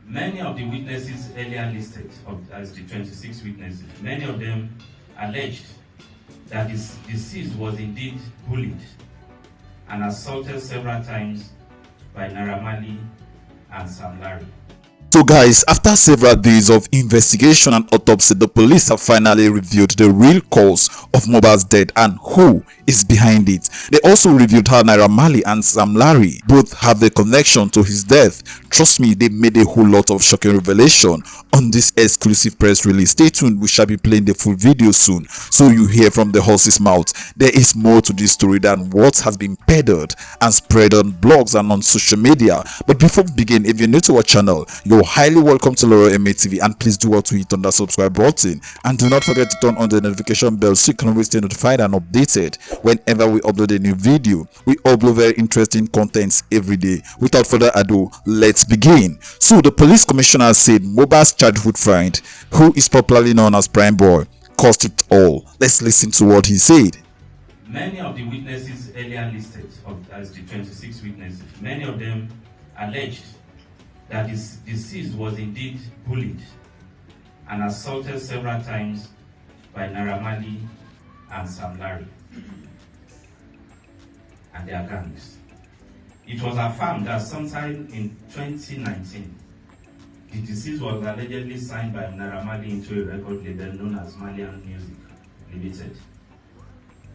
Many of the witnesses earlier listed as the 26 witnesses, many of them alleged that the deceased was indeed bullied and assaulted several times by Naira Marley and Sam Larry. So guys, after several days of investigation and autopsy, the police have finally revealed the real cause of Mohbad's death and who is behind it. They also revealed how Naira Marley and Sam Larry both have a connection to his death. Trust me, they made a whole lot of shocking revelation on this exclusive press release. Stay tuned, we shall be playing the full video soon, so you hear from the horse's mouth. There is more to this story than what has been peddled and spread on blogs and on social media. But before we begin, if you're new to our channel, you're highly welcome to Loro MA TV, and please do well to hit on that subscribe button, and do not forget to turn on the notification bell so you can always stay notified and updated whenever we upload a new video. We upload very interesting contents every day. Without further ado, let's begin. So the police commissioner said Mohbad's childhood friend, who is popularly known as Primeboy, caused it all. Let's listen to what he said. Many of the witnesses earlier listed as the 26 witnesses, many of them alleged that the deceased was indeed bullied and assaulted several times by Naira Marley and Sam Larry and their gangs. It was affirmed that sometime in 2019, the deceased was allegedly signed by Naira Marley into a record label known as Malian Music Limited.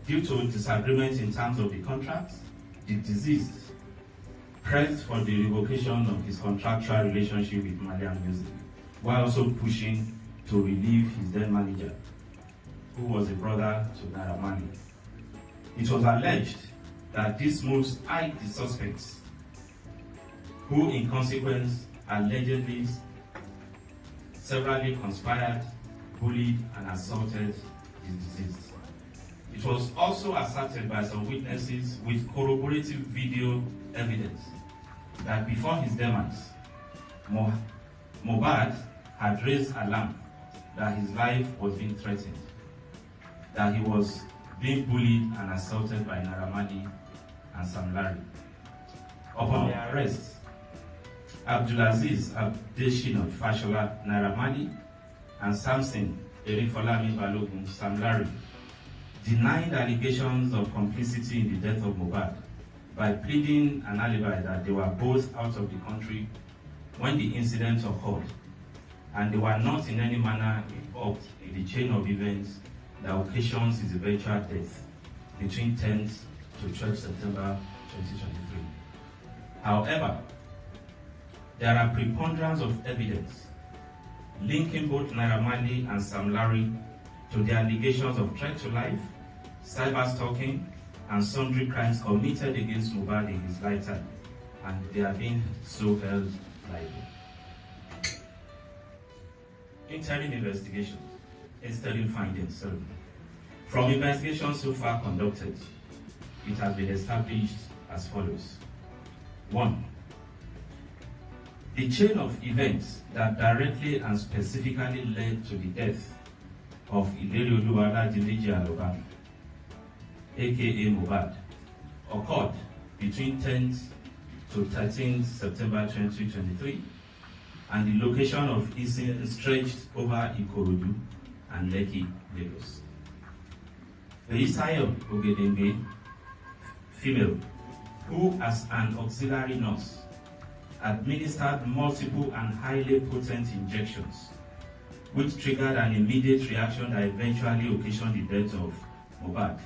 Due to disagreements in terms of the contract, the deceased pressed for the revocation of his contractual relationship with Malian Music, while also pushing to relieve his then manager, who was a brother to Naira Marley. It was alleged that this moves eyed the suspects, who in consequence allegedly severally conspired, bullied, and assaulted the deceased. It was also asserted by some witnesses with corroborative video evidence that before his demise, Mohbad had raised alarm that his life was being threatened, that he was being bullied and assaulted by Naira Marley and Sam Larry. Upon their arrest, Abdulaziz Abdeshinot Fashola Naira Marley and Samson Erifolami Balogun Sam Larry denied allegations of complicity in the death of Mohbad by pleading an alibi that they were both out of the country when the incident occurred, and they were not in any manner involved in the chain of events that occasions his eventual death between 10th to 12th September 2023. However, there are preponderance of evidence linking both Naira Marley and Sam Larry to the allegations of threat to life, cyber-stalking, and sundry crimes committed against Mohbad in his lifetime, and they are being so held liable. Interim investigation, interim findings. From investigations so far conducted, it has been established as follows. 1. The chain of events that directly and specifically led to the death of Ilerioluwa Dimeji Aloba, aka Mohbad, occurred between 10th to 13th September 2023, and the location of incident stretched over Ikorodu and Lekki, Lagos. Feyisayo Ogedengbe, female, who as an auxiliary nurse administered multiple and highly potent injections, which triggered an immediate reaction that eventually occasioned the death of Mohbad.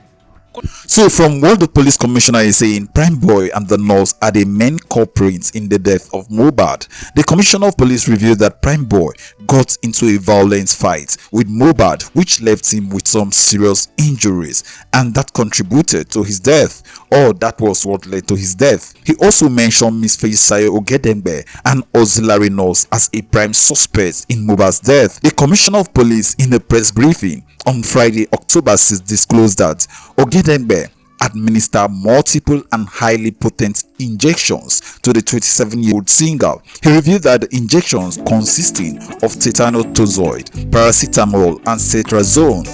So from what the police commissioner is saying, Primeboy and the nurse are the main culprits in the death of Mohbad. The commissioner of police revealed that Primeboy got into a violent fight with Mohbad, which left him with some serious injuries, and that contributed to his death, or that was what led to his death. He also mentioned Ms Feyisayo Ogedengbe, an auxiliary nurse, as a prime suspect in Mohbad's death. The commissioner of police, in a press briefing on Friday, October 6, disclosed that Ogedengbe administered multiple and highly potent injections to the 27-year-old singer. He revealed that the injections consisting of tetanotoxoid, paracetamol, and cetrazone,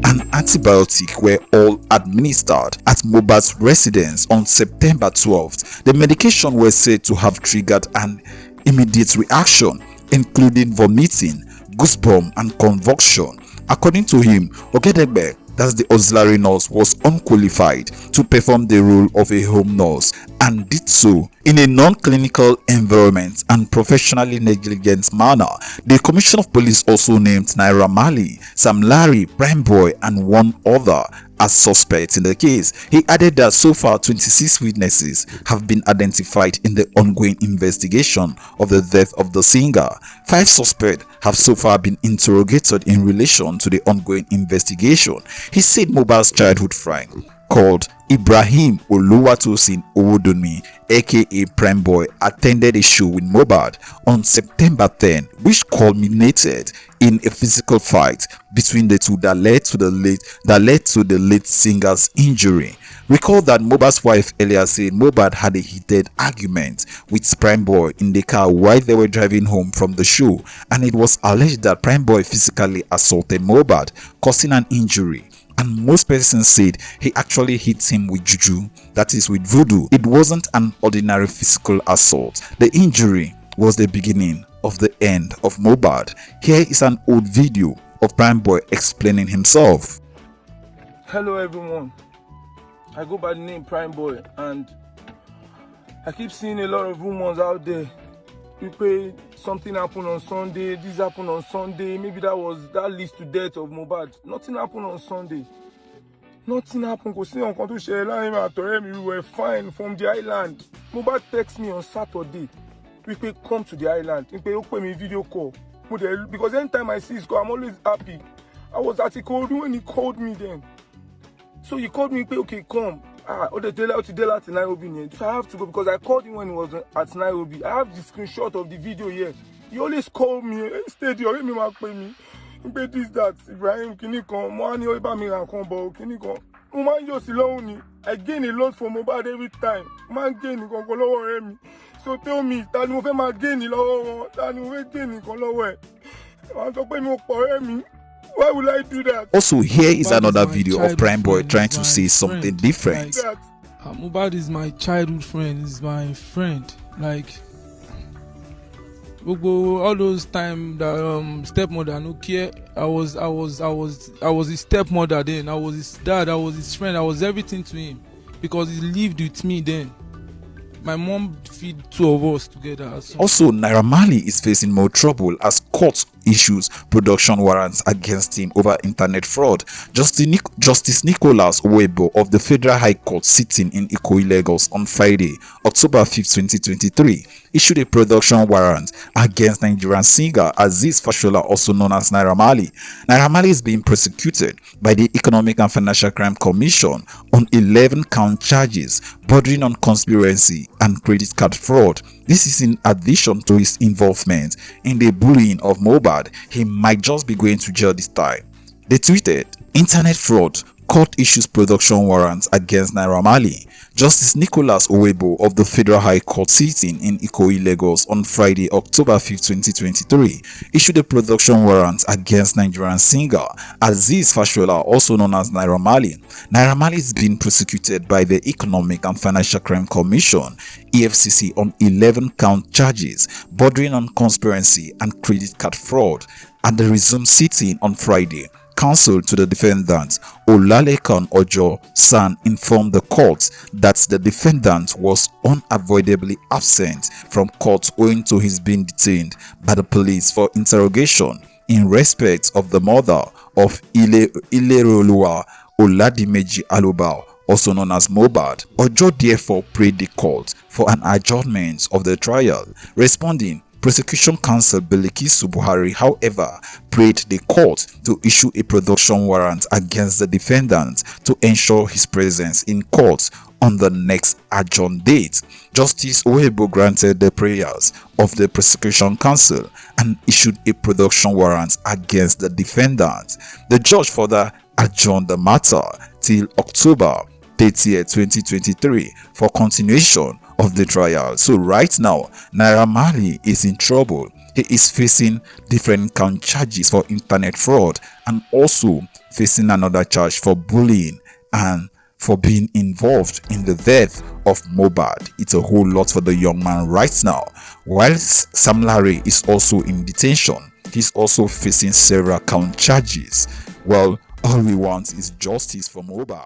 an antibiotic, were all administered at Mohbad's residence on September 12th. The medication was said to have triggered an immediate reaction including vomiting, goosebumps, and convulsion. According to him, Ogedengbe, that's the auxiliary nurse, was unqualified to perform the role of a home nurse and did so in a non-clinical environment and professionally negligent manner. The Commissioner of Police also named Naira Marley, Sam Larry, Primeboy, and one other as suspects in the case. He added that so far 26 witnesses have been identified in the ongoing investigation of the death of the singer. 5 suspects have so far been interrogated in relation to the ongoing investigation. He said Mohbad's childhood friend, called Ibrahim Oluwatosin Owodunmi, aka Primeboy, attended a show with Mohbad on September 10, which culminated in a physical fight between the two that led to the late singer's injury. Recall that Mohbad's wife earlier said Mohbad had a heated argument with Primeboy in the car while they were driving home from the show, and it was alleged that Primeboy physically assaulted Mohbad, causing an injury. And most persons said he actually hit him with juju, that is with voodoo. It wasn't an ordinary physical assault. The injury was the beginning of the end of Mohbad. Here is an old video of Primeboy explaining himself. Hello everyone, I go by the name Primeboy, and I keep seeing a lot of rumors out there. Something happened on Sunday, this happened on Sunday, maybe that leads to death of Mohbad. Nothing happened on Sunday. Nothing happened. We were fine from the island. Mohbad texted me on Saturday. We come to the island. We open me video call. Because anytime I see his call, I'm always happy. I was at Ikorodu when he called me then. So he called me, okay, come. So I have to go because I called him when he was at Nairobi. I have the screenshot of the video here. He always called me, stadium, let me mark me. This, that, Ibrahim, I gain a lot from Mohbad every time. Man gain me. So tell me, why will I do that? Also, here is another video of Primeboy trying to say something different. Mohbad is my childhood friend, is my friend. Like all those time that stepmother no care. I was his stepmother then. I was his dad. I was his friend. I was everything to him because he lived with me then. My mom feed 2 of us together. Also, Naira Marley is facing more trouble as court issues production warrants against him over internet fraud. Justice Nicholas Owebo of the Federal High Court sitting in Ikoyi, Lagos on Friday, October 5, 2023, issued a production warrant against Nigerian singer Azeez Fashola, also known as Naira Marley. Naira Marley is being prosecuted by the Economic and Financial Crime Commission on 11-count charges bordering on conspiracy and credit card fraud. This is in addition to his involvement in the bullying of Mohbad. He might just be going to jail this time. They tweeted, "Internet fraud, court issues production warrants against Naira Marley." Justice Nicholas Owebo of the Federal High Court sitting in Ikoyi, Lagos on Friday, October 5, 2023, issued a production warrant against Nigerian singer Azeez Fashola, also known as Naira Marley. Naira Marley is being prosecuted by the Economic and Financial Crime Commission (EFCC) on 11-count charges bordering on conspiracy and credit card fraud. At the resumed sitting on Friday, counsel to the defendant, Olalekan Ojo San, informed the court that the defendant was unavoidably absent from court owing to his being detained by the police for interrogation in respect of the murder of Ileroluwa Oladimeji Alobao, also known as Mohbad. Ojo therefore prayed the court for an adjournment of the trial. Responding, Prosecution counsel Bilikisu Buhari, however, prayed the court to issue a production warrant against the defendant to ensure his presence in court on the next adjourned date. Justice Owebo granted the prayers of the prosecution counsel and issued a production warrant against the defendant. The judge further adjourned the matter till October 30, 2023 for continuation of the trial. So right now, Naira Marley is in trouble. He is facing different count charges for internet fraud and also facing another charge for bullying and for being involved in the death of Mohbad. It's a whole lot for the young man right now. Whilst Sam Larry is also in detention, he's also facing several count charges. Well, all we want is justice for Mohbad.